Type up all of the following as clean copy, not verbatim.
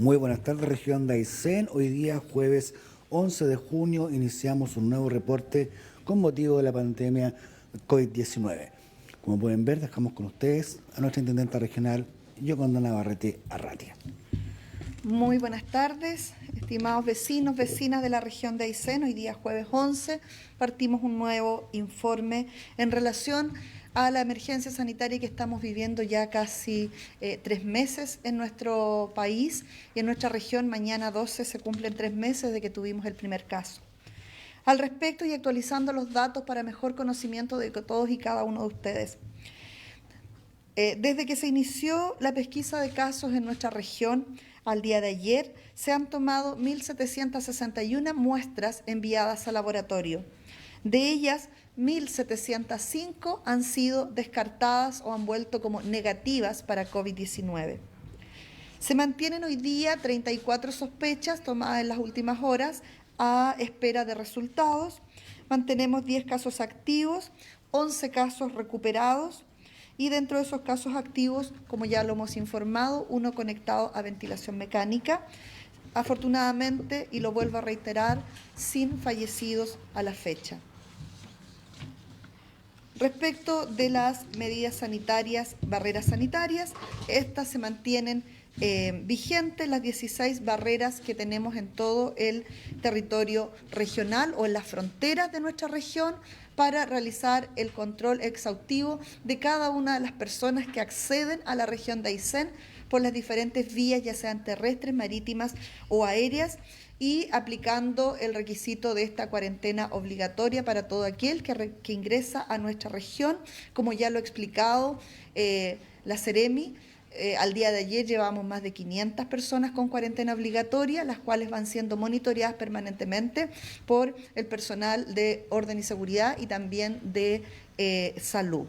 Muy buenas tardes, región de Aysén. Hoy día, jueves 11 de junio, iniciamos un nuevo reporte con motivo de la pandemia COVID-19. Como pueden ver, dejamos con ustedes a nuestra intendenta regional, Yoconda Navarrete Arratia. Muy buenas tardes, estimados vecinos, vecinas de la región de Aysén. Hoy día, jueves 11, partimos un nuevo informe en relación a la emergencia sanitaria que estamos viviendo ya casi 3 meses en nuestro país y en nuestra región. Mañana 12 se cumplen 3 meses de que tuvimos el primer caso. Al respecto, y actualizando los datos para mejor conocimiento de todos y cada uno de ustedes. Desde que se inició la pesquisa de casos en nuestra región al día de ayer, se han tomado 1.761 muestras enviadas al laboratorio. De ellas, 1.705 han sido descartadas o han vuelto como negativas para COVID-19. Se mantienen hoy día 34 sospechas tomadas en las últimas horas a espera de resultados. Mantenemos 10 casos activos, 11 casos recuperados y dentro de esos casos activos, como ya lo hemos informado, uno conectado a ventilación mecánica. Afortunadamente, y lo vuelvo a reiterar, sin fallecidos a la fecha. Respecto de las medidas sanitarias, barreras sanitarias, estas se mantienen vigentes, las 16 barreras que tenemos en todo el territorio regional o en las fronteras de nuestra región para realizar el control exhaustivo de cada una de las personas que acceden a la región de Aysén por las diferentes vías, ya sean terrestres, marítimas o aéreas, y aplicando el requisito de esta cuarentena obligatoria para todo aquel que ingresa a nuestra región. Como ya lo ha explicado la Seremi, al día de ayer llevamos más de 500 personas con cuarentena obligatoria, las cuales van siendo monitoreadas permanentemente por el personal de orden y seguridad y también de salud.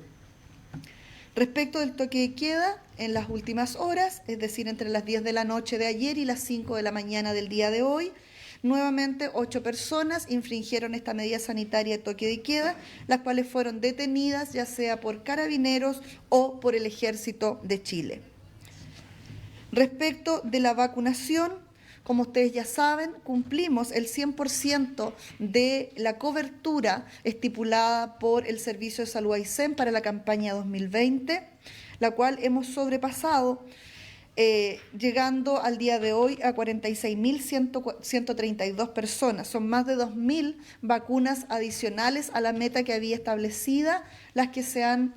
Respecto del toque de queda, en las últimas horas, es decir, entre las 10 de la noche de ayer y las 5 de la mañana del día de hoy, nuevamente 8 personas infringieron esta medida sanitaria de toque de queda, las cuales fueron detenidas ya sea por carabineros o por el Ejército de Chile. Respecto de la vacunación, como ustedes ya saben, cumplimos el 100% de la cobertura estipulada por el Servicio de Salud Aysén para la campaña 2020, la cual hemos sobrepasado, llegando al día de hoy a 46.132 personas. Son más de 2.000 vacunas adicionales a la meta que había establecida, las que se han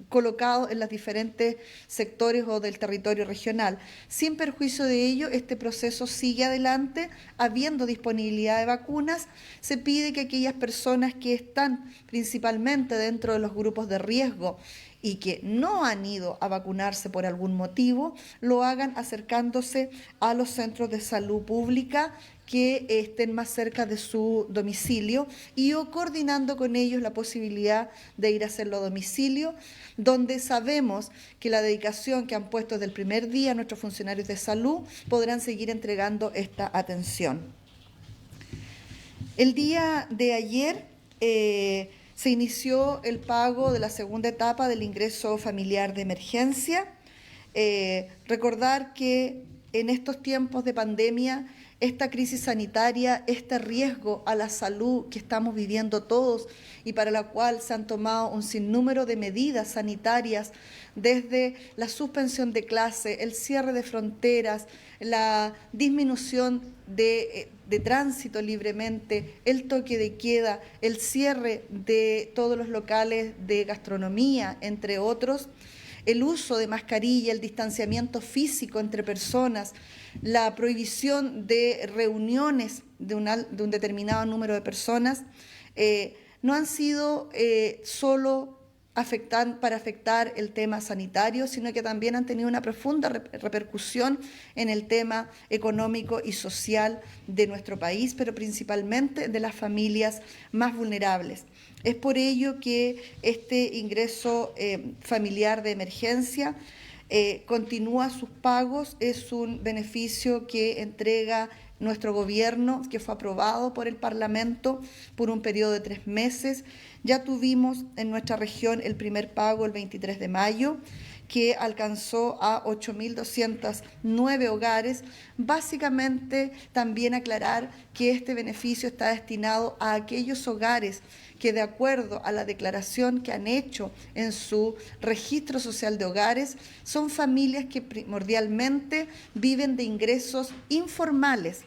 colocado en los diferentes sectores o del territorio regional. Sin perjuicio de ello, este proceso sigue adelante, habiendo disponibilidad de vacunas. Se pide que aquellas personas que están principalmente dentro de los grupos de riesgo y que no han ido a vacunarse por algún motivo, lo hagan acercándose a los centros de salud pública que estén más cerca de su domicilio y o coordinando con ellos la posibilidad de ir a hacerlo a domicilio, donde sabemos que la dedicación que han puesto desde el primer día nuestros funcionarios de salud podrán seguir entregando esta atención. El día de ayer se inició el pago de la segunda etapa del ingreso familiar de emergencia. Recordar que en estos tiempos de pandemia, esta crisis sanitaria, este riesgo a la salud que estamos viviendo todos y para la cual se han tomado un sinnúmero de medidas sanitarias, desde la suspensión de clase, el cierre de fronteras, la disminución de tránsito libremente, el toque de queda, el cierre de todos los locales de gastronomía, entre otros, el uso de mascarilla, el distanciamiento físico entre personas, la prohibición de reuniones de un determinado número de personas, no han sido solo para afectar el tema sanitario, sino que también han tenido una profunda repercusión en el tema económico y social de nuestro país, pero principalmente de las familias más vulnerables. Es por ello que este ingreso familiar de emergencia continúa sus pagos, es un beneficio que entrega nuestro gobierno, que fue aprobado por el Parlamento por un periodo de 3 meses. Ya tuvimos en nuestra región el primer pago el 23 de mayo, que alcanzó a 8.209 hogares. Básicamente, también aclarar que este beneficio está destinado a aquellos hogares que, de acuerdo a la declaración que han hecho en su registro social de hogares, son familias que primordialmente viven de ingresos informales.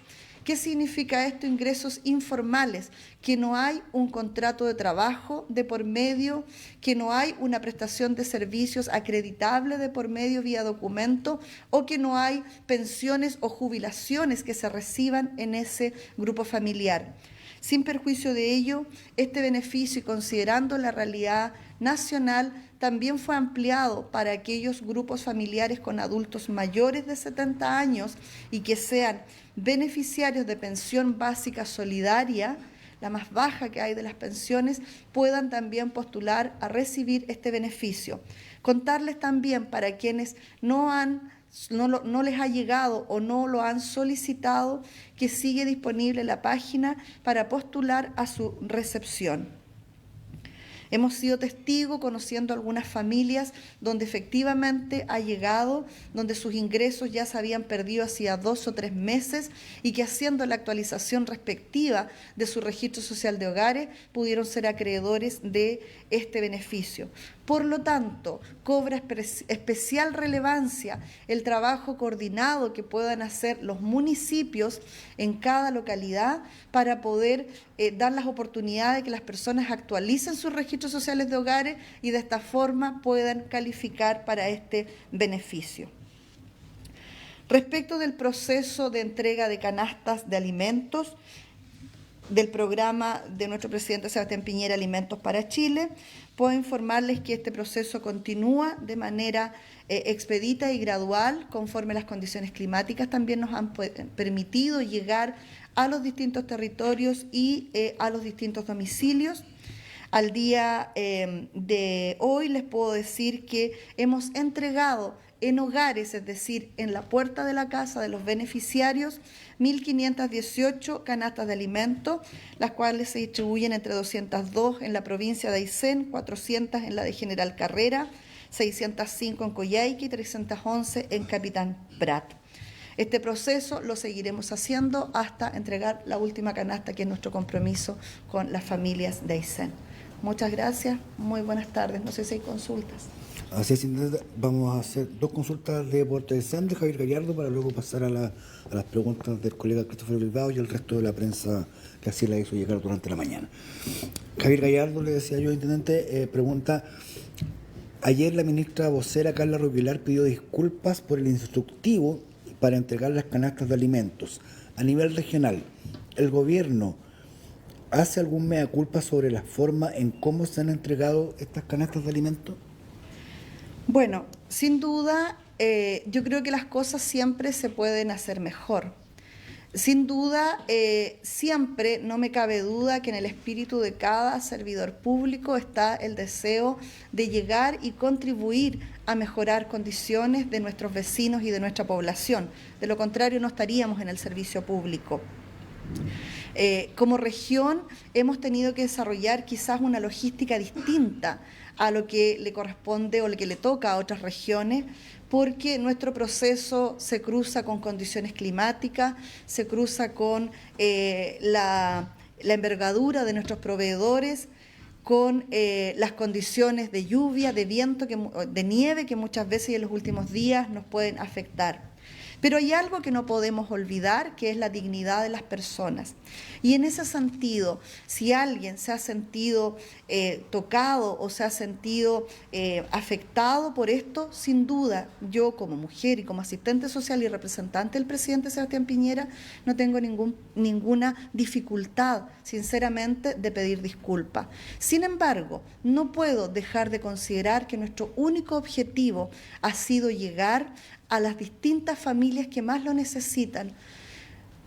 ¿Qué significa esto, ingresos informales? Que no hay un contrato de trabajo de por medio, que no hay una prestación de servicios acreditable de por medio vía documento, o que no hay pensiones o jubilaciones que se reciban en ese grupo familiar. Sin perjuicio de ello, este beneficio, y considerando la realidad nacional, también fue ampliado para aquellos grupos familiares con adultos mayores de 70 años y que sean beneficiarios de pensión básica solidaria, la más baja que hay de las pensiones, puedan también postular a recibir este beneficio. Contarles también para quienes no les ha llegado o no lo han solicitado, que sigue disponible la página para postular a su recepción. Hemos sido testigos, conociendo algunas familias donde efectivamente ha llegado, donde sus ingresos ya se habían perdido hacía 2 o 3 meses y que, haciendo la actualización respectiva de su registro social de hogares, pudieron ser acreedores de este beneficio. Por lo tanto, cobra especial relevancia el trabajo coordinado que puedan hacer los municipios en cada localidad para poder dar las oportunidades de que las personas actualicen sus registros sociales de hogares y de esta forma puedan calificar para este beneficio. Respecto del proceso de entrega de canastas de alimentos, del programa de nuestro presidente Sebastián Piñera, Alimentos para Chile, puedo informarles que este proceso continúa de manera expedita y gradual, conforme las condiciones climáticas también nos han permitido llegar a los distintos territorios y a los distintos domicilios. Al día de hoy les puedo decir que hemos entregado en hogares, es decir, en la puerta de la casa de los beneficiarios, 1.518 canastas de alimentos, las cuales se distribuyen entre 202 en la provincia de Aysén, 400 en la de General Carrera, 605 en Coyhaique y 311 en Capitán Prat. Este proceso lo seguiremos haciendo hasta entregar la última canasta, que es nuestro compromiso con las familias de Aysén. Muchas gracias, muy buenas tardes. No sé si hay consultas. Así es, vamos a hacer 2 consultas de Puerto Aysén de Javier Gallardo para luego pasar a las preguntas del colega Christopher Bilbao y el resto de la prensa que así la hizo llegar durante la mañana. Javier Gallardo, le decía yo, intendente, pregunta: ayer la ministra vocera Carla Rubilar pidió disculpas por el instructivo para entregar las canastas de alimentos. A nivel regional, ¿el gobierno hace algún mea culpa sobre la forma en cómo se han entregado estas canastas de alimentos? Bueno, sin duda, yo creo que las cosas siempre se pueden hacer mejor. Sin duda, siempre, no me cabe duda que en el espíritu de cada servidor público está el deseo de llegar y contribuir a mejorar condiciones de nuestros vecinos y de nuestra población. De lo contrario, no estaríamos en el servicio público. Como región hemos tenido que desarrollar quizás una logística distinta a lo que le corresponde o lo que le toca a otras regiones, porque nuestro proceso se cruza con condiciones climáticas, se cruza con la envergadura de nuestros proveedores, con las condiciones de lluvia, de viento, de nieve, que muchas veces y en los últimos días nos pueden afectar. Pero hay algo que no podemos olvidar, que es la dignidad de las personas. Y en ese sentido, si alguien se ha sentido tocado o se ha sentido afectado por esto, sin duda, yo como mujer y como asistente social y representante del presidente Sebastián Piñera, no tengo ninguna dificultad, sinceramente, de pedir disculpas. Sin embargo, no puedo dejar de considerar que nuestro único objetivo ha sido llegar a las distintas familias que más lo necesitan.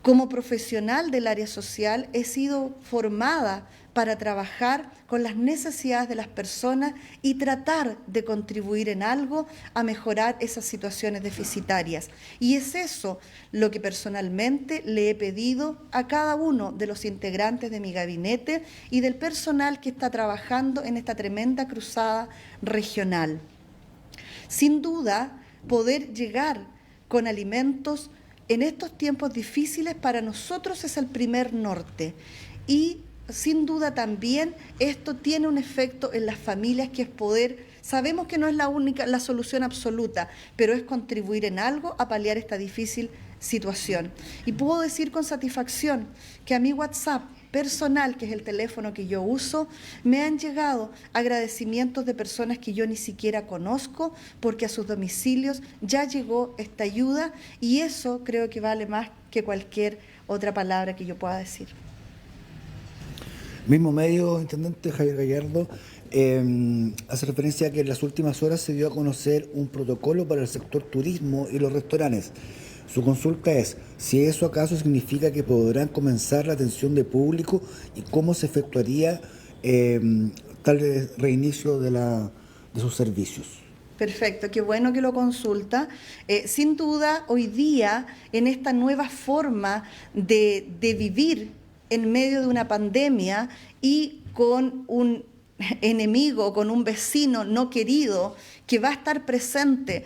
Como profesional del área social he sido formada para trabajar con las necesidades de las personas y tratar de contribuir en algo a mejorar esas situaciones deficitarias. Y es eso lo que personalmente le he pedido a cada uno de los integrantes de mi gabinete y del personal que está trabajando en esta tremenda cruzada regional. Sin duda, poder llegar con alimentos en estos tiempos difíciles para nosotros es el primer norte. Y sin duda también esto tiene un efecto en las familias, que es poder, sabemos que no es la solución absoluta, pero es contribuir en algo a paliar esta difícil situación. Y puedo decir con satisfacción que a mi WhatsApp personal, que es el teléfono que yo uso, me han llegado agradecimientos de personas que yo ni siquiera conozco, porque a sus domicilios ya llegó esta ayuda, y eso creo que vale más que cualquier otra palabra que yo pueda decir. Mismo medio, intendente Javier Gallardo, hace referencia a que en las últimas horas se dio a conocer un protocolo para el sector turismo y los restaurantes. Su consulta es si eso acaso significa que podrán comenzar la atención de público y cómo se efectuaría tal reinicio de sus servicios. Perfecto, qué bueno que lo consulta. Sin duda, hoy día, en esta nueva forma de vivir en medio de una pandemia y con un enemigo, con un vecino no querido que va a estar presente,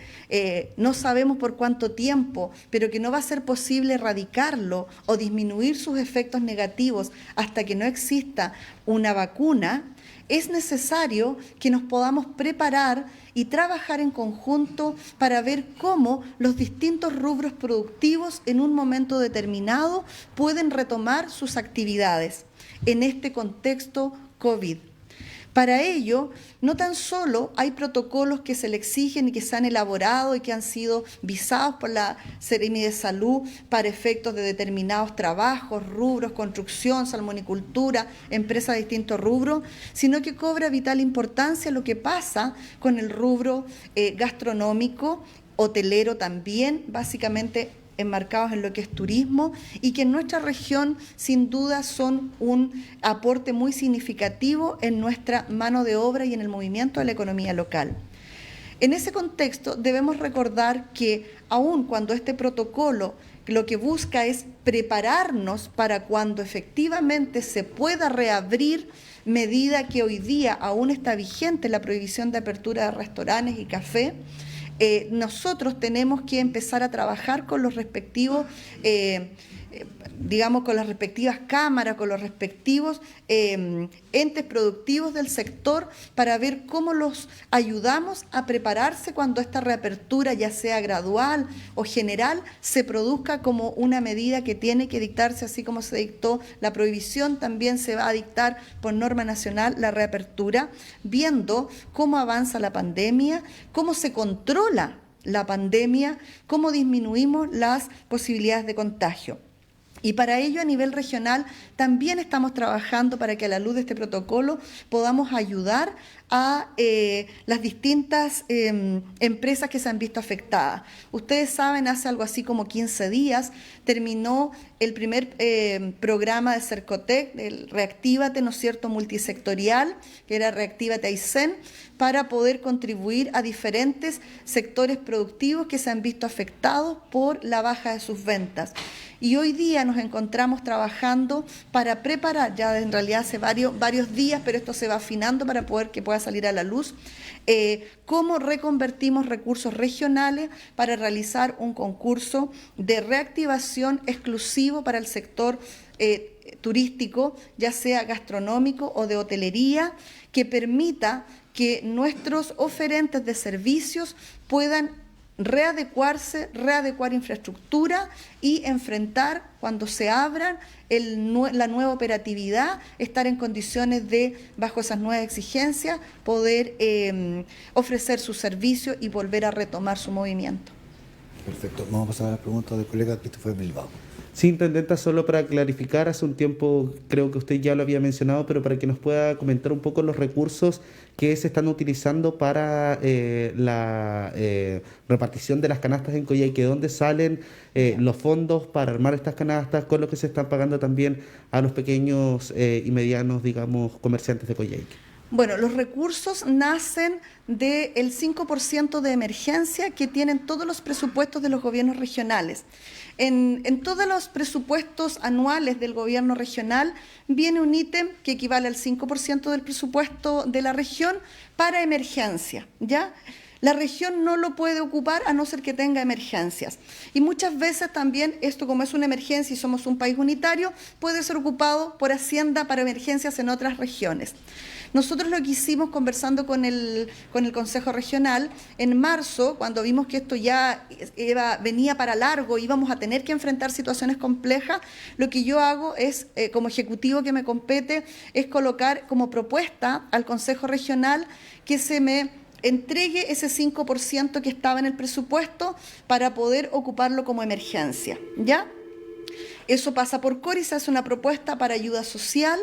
no sabemos por cuánto tiempo, pero que no va a ser posible erradicarlo o disminuir sus efectos negativos hasta que no exista una vacuna, es necesario que nos podamos preparar y trabajar en conjunto para ver cómo los distintos rubros productivos en un momento determinado pueden retomar sus actividades en este contexto COVID. Para ello, no tan solo hay protocolos que se le exigen y que se han elaborado y que han sido visados por la Seremi de Salud para efectos de determinados trabajos, rubros, construcción, salmonicultura, empresas de distintos rubros, sino que cobra vital importancia lo que pasa con el rubro gastronómico, hotelero también, básicamente enmarcados en lo que es turismo, y que en nuestra región sin duda son un aporte muy significativo en nuestra mano de obra y en el movimiento de la economía local. En ese contexto debemos recordar que aun cuando este protocolo lo que busca es prepararnos para cuando efectivamente se pueda reabrir, medida que hoy día aún está vigente la prohibición de apertura de restaurantes y café, nosotros tenemos que empezar a trabajar con los respectivos, con las respectivas cámaras, con los respectivos entes productivos del sector, para ver cómo los ayudamos a prepararse cuando esta reapertura, ya sea gradual o general, se produzca como una medida que tiene que dictarse, así como se dictó la prohibición, también se va a dictar por norma nacional la reapertura, viendo cómo avanza la pandemia, cómo se controla la pandemia, cómo disminuimos las posibilidades de contagio. Y para ello, a nivel regional, también estamos trabajando para que a la luz de este protocolo podamos ayudar a las distintas empresas que se han visto afectadas. Ustedes saben, hace algo así como 15 días terminó el primer programa de Cercotec, el Reactívate, ¿no es cierto?, multisectorial, que era Reactívate Aysén, para poder contribuir a diferentes sectores productivos que se han visto afectados por la baja de sus ventas. Y hoy día nos encontramos trabajando para preparar, ya en realidad hace varios días, pero esto se va afinando para que pueda salir a la luz, cómo reconvertimos recursos regionales para realizar un concurso de reactivación exclusivo para el sector turístico, ya sea gastronómico o de hotelería, que permita que nuestros oferentes de servicios puedan readecuar infraestructura y enfrentar, cuando se abran, la nueva operatividad, estar en condiciones de, bajo esas nuevas exigencias, poder ofrecer su servicio y volver a retomar su movimiento. Perfecto. Vamos a pasar a las preguntas del colega Christopher Bilbao. Sí, intendenta, solo para clarificar, hace un tiempo creo que usted ya lo había mencionado, pero para que nos pueda comentar un poco los recursos que se están utilizando para la repartición de las canastas en Coyhaique, ¿dónde salen los fondos para armar estas canastas, con lo que se están pagando también a los pequeños y medianos, digamos, comerciantes de Coyhaique? Bueno, los recursos nacen del 5% de emergencia que tienen todos los presupuestos de los gobiernos regionales. En todos los presupuestos anuales del gobierno regional viene un ítem que equivale al 5% del presupuesto de la región para emergencia, ¿ya? La región no lo puede ocupar a no ser que tenga emergencias. Y muchas veces también esto, como es una emergencia y somos un país unitario, puede ser ocupado por Hacienda para emergencias en otras regiones. Nosotros lo que hicimos conversando con el Consejo Regional, en marzo, cuando vimos que esto ya venía para largo, íbamos a tener que enfrentar situaciones complejas, lo que yo hago es, como ejecutivo que me compete, es colocar como propuesta al Consejo Regional que se me entregue ese 5% que estaba en el presupuesto para poder ocuparlo como emergencia, ¿ya? Eso pasa por CORE y se hace una propuesta para ayuda social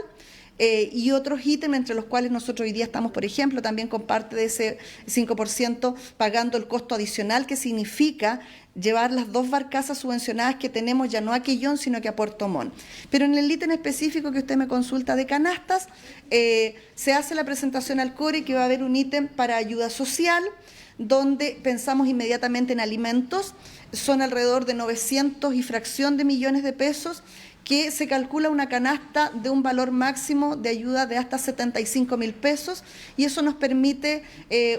y otros ítems, entre los cuales nosotros hoy día estamos, por ejemplo, también con parte de ese 5% pagando el costo adicional que significa llevar las 2 barcazas subvencionadas que tenemos ya no a Quellón, sino que a Puerto Montt. Pero en el ítem específico que usted me consulta de canastas, se hace la presentación al CORE que va a haber un ítem para ayuda social, donde pensamos inmediatamente en alimentos, son alrededor de 900 y fracción de millones de pesos, que se calcula una canasta de un valor máximo de ayuda de hasta 75.000 pesos y eso nos permite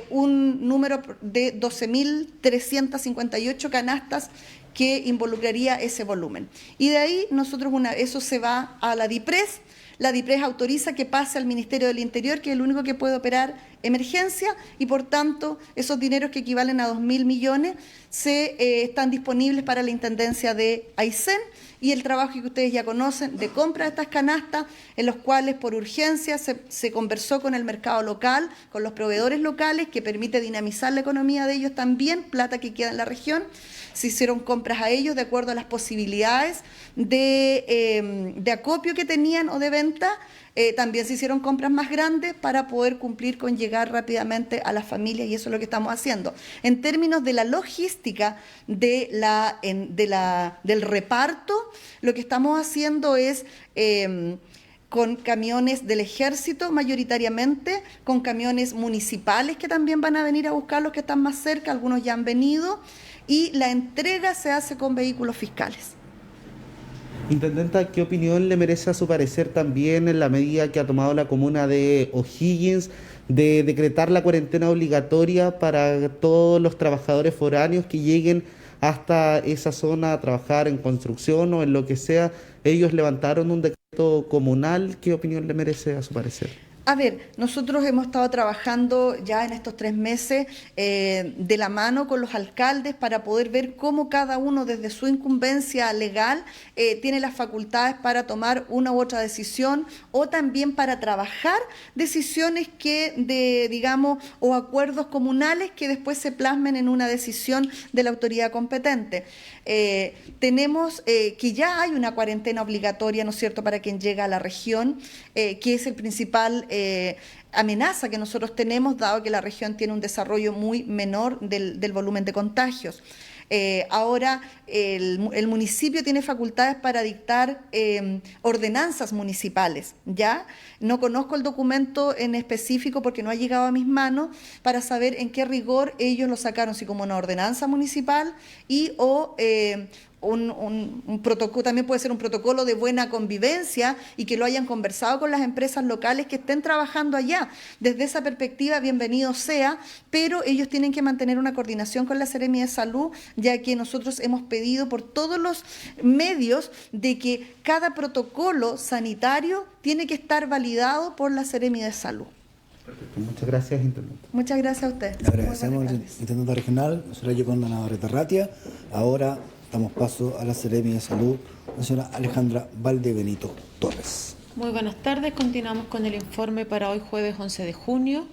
un número de 12.358 canastas que involucraría ese volumen. Y de ahí nosotros eso se va a la DIPRES. La DIPRES autoriza que pase al Ministerio del Interior, que es el único que puede operar emergencia, y por tanto esos dineros que equivalen a 2.000 millones están disponibles para la Intendencia de Aysén, y el trabajo que ustedes ya conocen de compra de estas canastas, en los cuales por urgencia se conversó con el mercado local, con los proveedores locales, que permite dinamizar la economía de ellos también, plata que queda en la región. Se hicieron compras a ellos de acuerdo a las posibilidades de acopio que tenían o de venta. También se hicieron compras más grandes para poder cumplir con llegar rápidamente a las familias y eso es lo que estamos haciendo. En términos de la logística del reparto, lo que estamos haciendo es con camiones del ejército mayoritariamente, con camiones municipales que también van a venir a buscar los que están más cerca, algunos ya han venido, y la entrega se hace con vehículos fiscales. Intendenta, ¿qué opinión le merece a su parecer también en la medida que ha tomado la comuna de O'Higgins de decretar la cuarentena obligatoria para todos los trabajadores foráneos que lleguen hasta esa zona a trabajar en construcción o en lo que sea? Ellos levantaron un decreto comunal. ¿Qué opinión le merece a su parecer? A ver, nosotros hemos estado trabajando ya en estos 3 meses de la mano con los alcaldes para poder ver cómo cada uno desde su incumbencia legal tiene las facultades para tomar una u otra decisión o también para trabajar decisiones digamos, o acuerdos comunales que después se plasmen en una decisión de la autoridad competente. Tenemos que ya hay una cuarentena obligatoria, ¿no es cierto?, para quien llega a la región, que es el principal amenaza que nosotros tenemos, dado que la región tiene un desarrollo muy menor del volumen de contagios. Ahora el municipio tiene facultades para dictar ordenanzas municipales, ¿ya? No conozco el documento en específico porque no ha llegado a mis manos para saber en qué rigor ellos lo sacaron, si como una ordenanza municipal un protocolo, también puede ser un protocolo de buena convivencia y que lo hayan conversado con las empresas locales que estén trabajando allá. Desde esa perspectiva, bienvenido sea, pero ellos tienen que mantener una coordinación con la Seremi de Salud, ya que nosotros hemos pedido por todos los medios de que cada protocolo sanitario tiene que estar validado por la Seremi de Salud. Perfecto. Muchas gracias, intendente. Muchas gracias a usted. Le agradecemos al intendente regional, la señora Yoconda Navarrete Ratia. Ahora damos paso a la Seremi de Salud, la señora Alejandra Valdebenito Torres. Muy buenas tardes, continuamos con el informe para hoy jueves 11 de junio.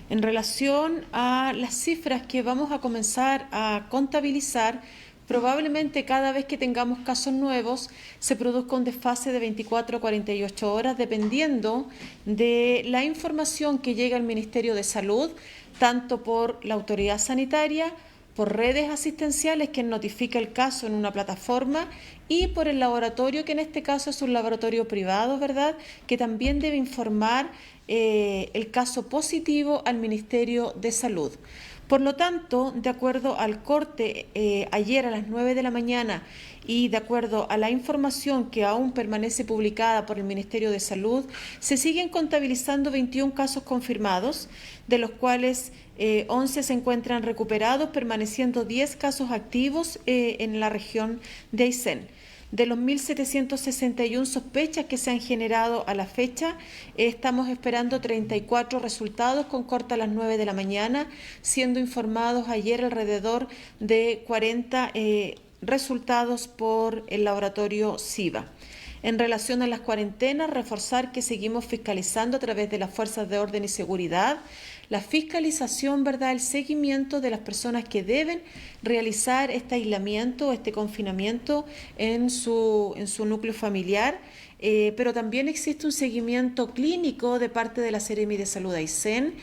En relación a las cifras que vamos a comenzar a contabilizar, probablemente cada vez que tengamos casos nuevos se produzca un desfase de 24 a 48 horas, dependiendo de la información que llegue al Ministerio de Salud, tanto por la autoridad sanitaria, por redes asistenciales que notifica el caso en una plataforma y por el laboratorio, que en este caso es un laboratorio privado, ¿verdad?, que también debe informar el caso positivo al Ministerio de Salud. Por lo tanto, de acuerdo al corte ayer a las 9 de la mañana y de acuerdo a la información que aún permanece publicada por el Ministerio de Salud, se siguen contabilizando 21 casos confirmados, de los cuales 11 se encuentran recuperados, permaneciendo 10 casos activos en la región de Aysén. De los 1.761 sospechas que se han generado a la fecha, estamos esperando 34 resultados con corte a las 9 de la mañana, siendo informados ayer alrededor de 40 resultados por el laboratorio SIVA. En relación a las cuarentenas, reforzar que seguimos fiscalizando a través de las fuerzas de orden y seguridad la fiscalización, ¿verdad?, el seguimiento de las personas que deben realizar este aislamiento, este confinamiento en su núcleo familiar, pero también existe un seguimiento clínico de parte de la Seremi de Salud Aysén,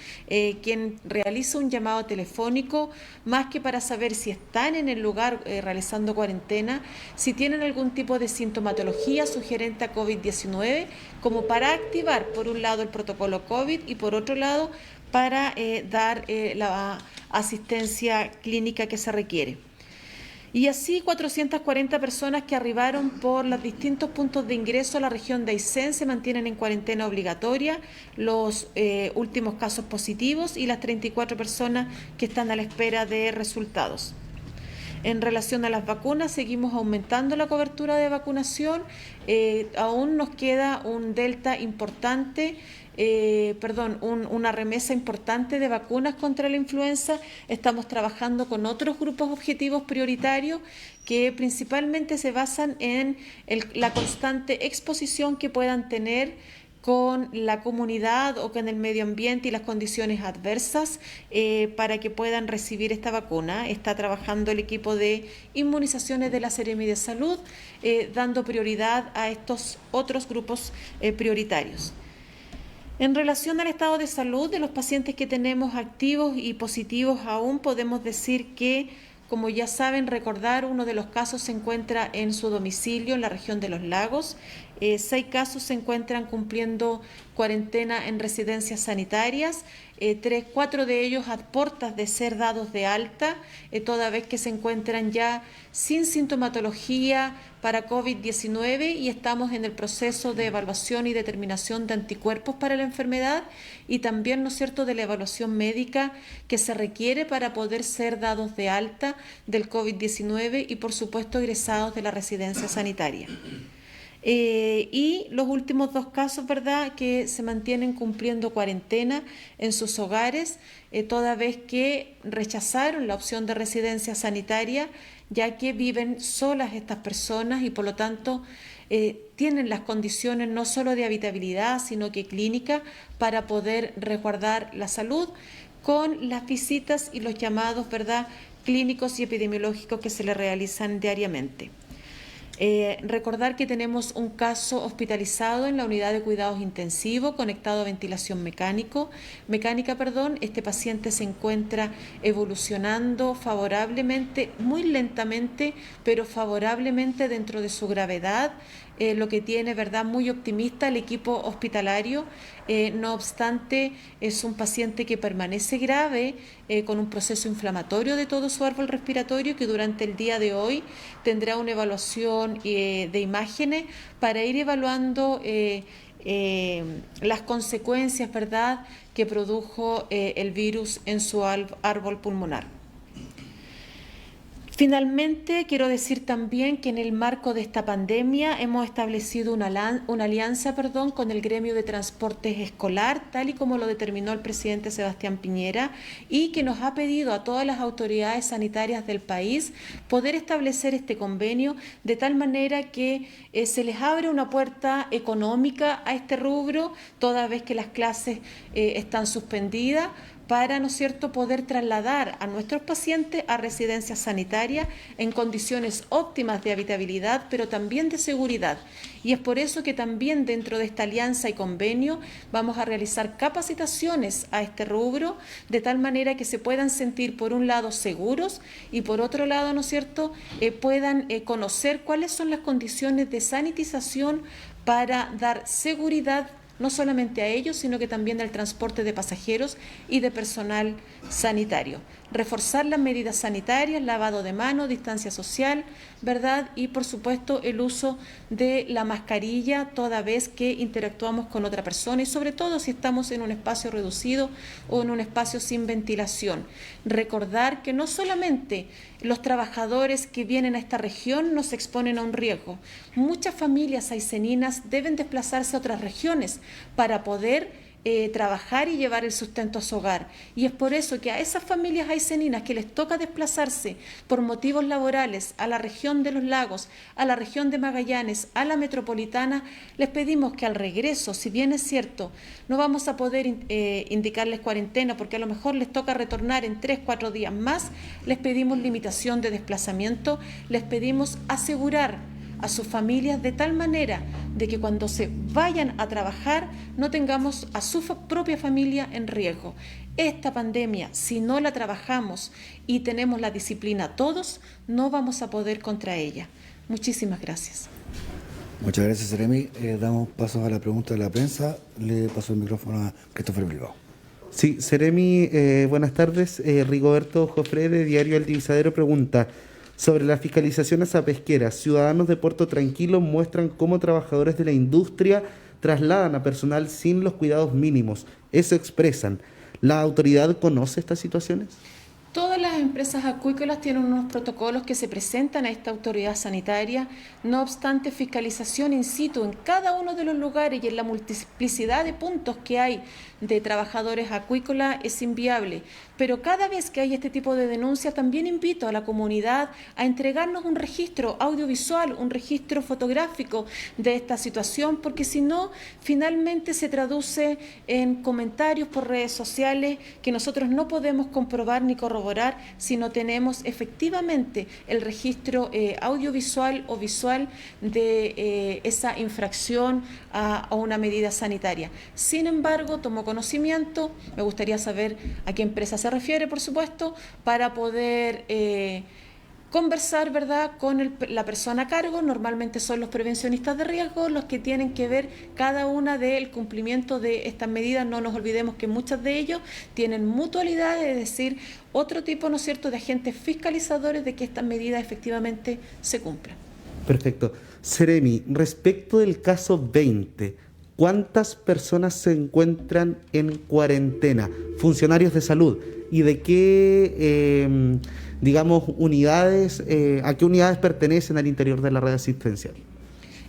quien realiza un llamado telefónico, más que para saber si están en el lugar realizando cuarentena, si tienen algún tipo de sintomatología sugerente a COVID-19, como para activar, por un lado, el protocolo COVID y, por otro lado, para dar la asistencia clínica que se requiere. Y así 440 personas que arribaron por los distintos puntos de ingreso a la región de Aysén se mantienen en cuarentena obligatoria, los últimos casos positivos y las 34 personas que están a la espera de resultados. En relación a las vacunas, seguimos aumentando la cobertura de vacunación, aún nos queda un delta importante, una remesa importante de vacunas contra la influenza. Estamos trabajando con otros grupos objetivos prioritarios que principalmente se basan en la constante exposición que puedan tener con la comunidad o con el medio ambiente y las condiciones adversas para que puedan recibir esta vacuna. Está trabajando el equipo de inmunizaciones de la Seremi de Salud, dando prioridad a estos otros grupos prioritarios. En relación al estado de salud de los pacientes que tenemos activos y positivos aún, podemos decir que, como ya saben, recordar, uno de los casos se encuentra en su domicilio en la región de Los Lagos. 6 casos se encuentran cumpliendo cuarentena en residencias sanitarias, 4 de ellos a puertas de ser dados de alta, toda vez que se encuentran ya sin sintomatología para COVID-19 y estamos en el proceso de evaluación y determinación de anticuerpos para la enfermedad y también, ¿no es cierto?, de la evaluación médica que se requiere para poder ser dados de alta del COVID-19 y, por supuesto, egresados de la residencia sanitaria. Y los últimos 2 casos, ¿verdad?, que se mantienen cumpliendo cuarentena en sus hogares, toda vez que rechazaron la opción de residencia sanitaria, ya que viven solas estas personas y por lo tanto tienen las condiciones no solo de habitabilidad, sino que clínica para poder resguardar la salud con las visitas y los llamados, ¿verdad?, clínicos y epidemiológicos que se le realizan diariamente. Recordar que tenemos un caso hospitalizado en la unidad de cuidados intensivos conectado a ventilación mecánica. Este paciente se encuentra evolucionando favorablemente, muy lentamente, pero favorablemente dentro de su gravedad, lo que tiene, ¿verdad?, muy optimista el equipo hospitalario. No obstante, es un paciente que permanece grave, con un proceso inflamatorio de todo su árbol respiratorio, que durante el día de hoy tendrá una evaluación de imágenes para ir evaluando las consecuencias, ¿verdad?, que produjo el virus en su árbol pulmonar. Finalmente, quiero decir también que en el marco de esta pandemia hemos establecido una alianza con el gremio de transportes escolar, tal y como lo determinó el presidente Sebastián Piñera, y que nos ha pedido a todas las autoridades sanitarias del país poder establecer este convenio de tal manera que se les abre una puerta económica a este rubro, toda vez que las clases están suspendidas, para, ¿no es cierto?, poder trasladar a nuestros pacientes a residencias sanitarias en condiciones óptimas de habitabilidad, pero también de seguridad. Y es por eso que también dentro de esta alianza y convenio vamos a realizar capacitaciones a este rubro, de tal manera que se puedan sentir, por un lado, seguros y por otro lado, ¿no es cierto?, puedan conocer cuáles son las condiciones de sanitización para dar seguridad no solamente a ellos, sino que también al transporte de pasajeros y de personal sanitario. Reforzar las medidas sanitarias, lavado de manos, distancia social, ¿verdad? Y por supuesto el uso de la mascarilla toda vez que interactuamos con otra persona y sobre todo si estamos en un espacio reducido o en un espacio sin ventilación. Recordar que no solamente los trabajadores que vienen a esta región nos exponen a un riesgo. Muchas familias ayseninas deben desplazarse a otras regiones para poder trabajar y llevar el sustento a su hogar. Y es por eso que a esas familias ayseninas que les toca desplazarse por motivos laborales a la región de los lagos, a la región de Magallanes, a la metropolitana, les pedimos que al regreso, si bien es cierto, no vamos a poder indicarles cuarentena porque a lo mejor les toca retornar en 3-4 días más, les pedimos limitación de desplazamiento, les pedimos asegurar a sus familias de tal manera de que cuando se vayan a trabajar no tengamos a su propia familia en riesgo. Esta pandemia, si no la trabajamos y tenemos la disciplina todos, no vamos a poder contra ella. Muchísimas gracias. Muchas gracias, Seremi. Damos paso a la pregunta de la prensa. Le paso el micrófono a Christopher Bilbao. Sí, Seremi, buenas tardes. Rigoberto Jofre, de Diario El Divisadero, pregunta: sobre la fiscalización a pesqueras, ciudadanos de Puerto Tranquilo muestran cómo trabajadores de la industria trasladan a personal sin los cuidados mínimos. Eso expresan. ¿La autoridad conoce estas situaciones? Todas las empresas acuícolas tienen unos protocolos que se presentan a esta autoridad sanitaria. No obstante, fiscalización in situ en cada uno de los lugares y en la multiplicidad de puntos que hay de trabajadores acuícolas es inviable. Pero cada vez que hay este tipo de denuncias, también invito a la comunidad a entregarnos un registro audiovisual, un registro fotográfico de esta situación, porque si no, finalmente se traduce en comentarios por redes sociales que nosotros no podemos comprobar ni corroborar si no tenemos efectivamente el registro audiovisual o visual de esa infracción a una medida sanitaria. Sin embargo, tomo conocimiento, me gustaría saber a qué empresa se refiere, por supuesto, para poder conversar, ¿verdad?, con la persona a cargo. Normalmente son los prevencionistas de riesgo los que tienen que ver cada una del cumplimiento de estas medidas. No nos olvidemos que muchas de ellos tienen mutualidad, es decir, otro tipo, ¿no es cierto?, de agentes fiscalizadores de que estas medidas efectivamente se cumplan. Perfecto. Seremi, respecto del caso 20, ¿cuántas personas se encuentran en cuarentena? Funcionarios de salud. ¿Y de qué, unidades, a qué unidades pertenecen al interior de la red asistencial?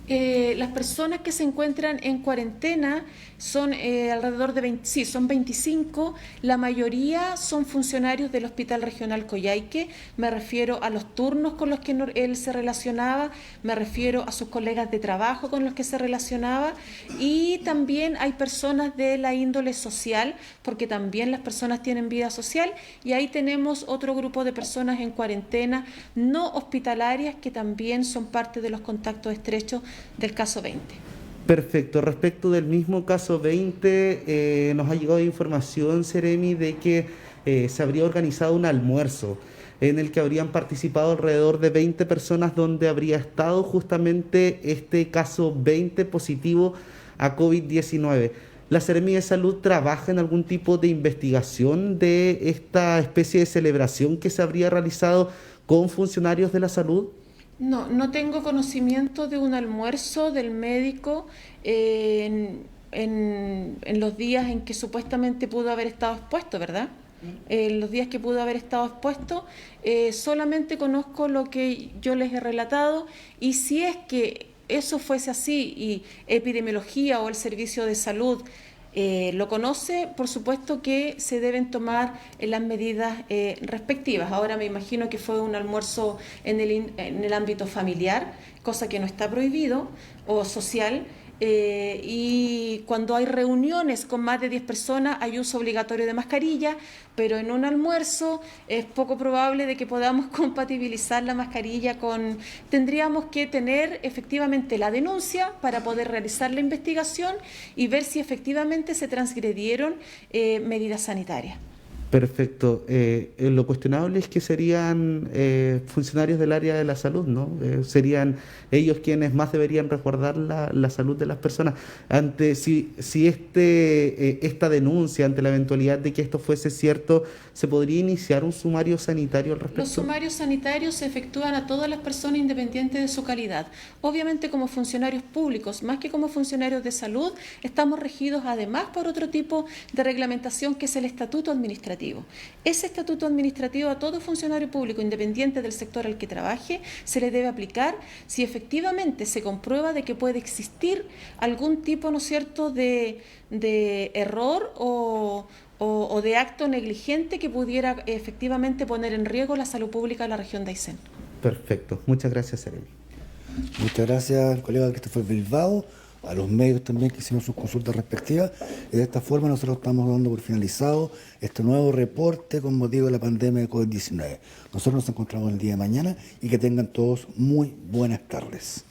Las personas que se encuentran en cuarentena son alrededor de son 25, la mayoría son funcionarios del Hospital Regional Coyhaique. Me refiero a los turnos con los que él se relacionaba, me refiero a sus colegas de trabajo con los que se relacionaba, y también hay personas de la índole social, porque también las personas tienen vida social, y ahí tenemos otro grupo de personas en cuarentena no hospitalarias que también son parte de los contactos estrechos del caso 20. Perfecto. Respecto del mismo caso 20, nos ha llegado información, Seremi, de que se habría organizado un almuerzo en el que habrían participado alrededor de 20 personas, donde habría estado justamente este caso 20 positivo a COVID-19. ¿La Seremi de Salud trabaja en algún tipo de investigación de esta especie de celebración que se habría realizado con funcionarios de la salud? No tengo conocimiento de un almuerzo del médico en los días en que supuestamente pudo haber estado expuesto, ¿verdad? En los días que pudo haber estado expuesto, solamente conozco lo que yo les he relatado, y si es que eso fuese así y epidemiología o el servicio de salud lo conoce, por supuesto que se deben tomar las medidas respectivas. Ahora me imagino que fue un almuerzo en el ámbito familiar, cosa que no está prohibido, o social, y cuando hay reuniones con más de 10 personas hay uso obligatorio de mascarilla, pero en un almuerzo es poco probable de que podamos compatibilizar la mascarilla con... Tendríamos que tener efectivamente la denuncia para poder realizar la investigación y ver si efectivamente se transgredieron medidas sanitarias. Perfecto. Lo cuestionable es que serían funcionarios del área de la salud, ¿no? Serían ellos quienes más deberían resguardar la salud de las personas. Si esta denuncia, ante la eventualidad de que esto fuese cierto, ¿se podría iniciar un sumario sanitario al respecto? Los sumarios sanitarios se efectúan a todas las personas independientes de su calidad. Obviamente, como funcionarios públicos, más que como funcionarios de salud, estamos regidos además por otro tipo de reglamentación que es el estatuto administrativo. Ese estatuto administrativo a todo funcionario público, independiente del sector al que trabaje, se le debe aplicar si efectivamente se comprueba de que puede existir algún tipo, ¿no es cierto?, de error o de acto negligente que pudiera efectivamente poner en riesgo la salud pública de la región de Aysén. Perfecto. Muchas gracias, Seremi. Muchas gracias al colega Christopher Bilbao, a los medios también que hicieron sus consultas respectivas. Y de esta forma nosotros estamos dando por finalizado este nuevo reporte con motivo de la pandemia de COVID-19. Nosotros nos encontramos el día de mañana y que tengan todos muy buenas tardes.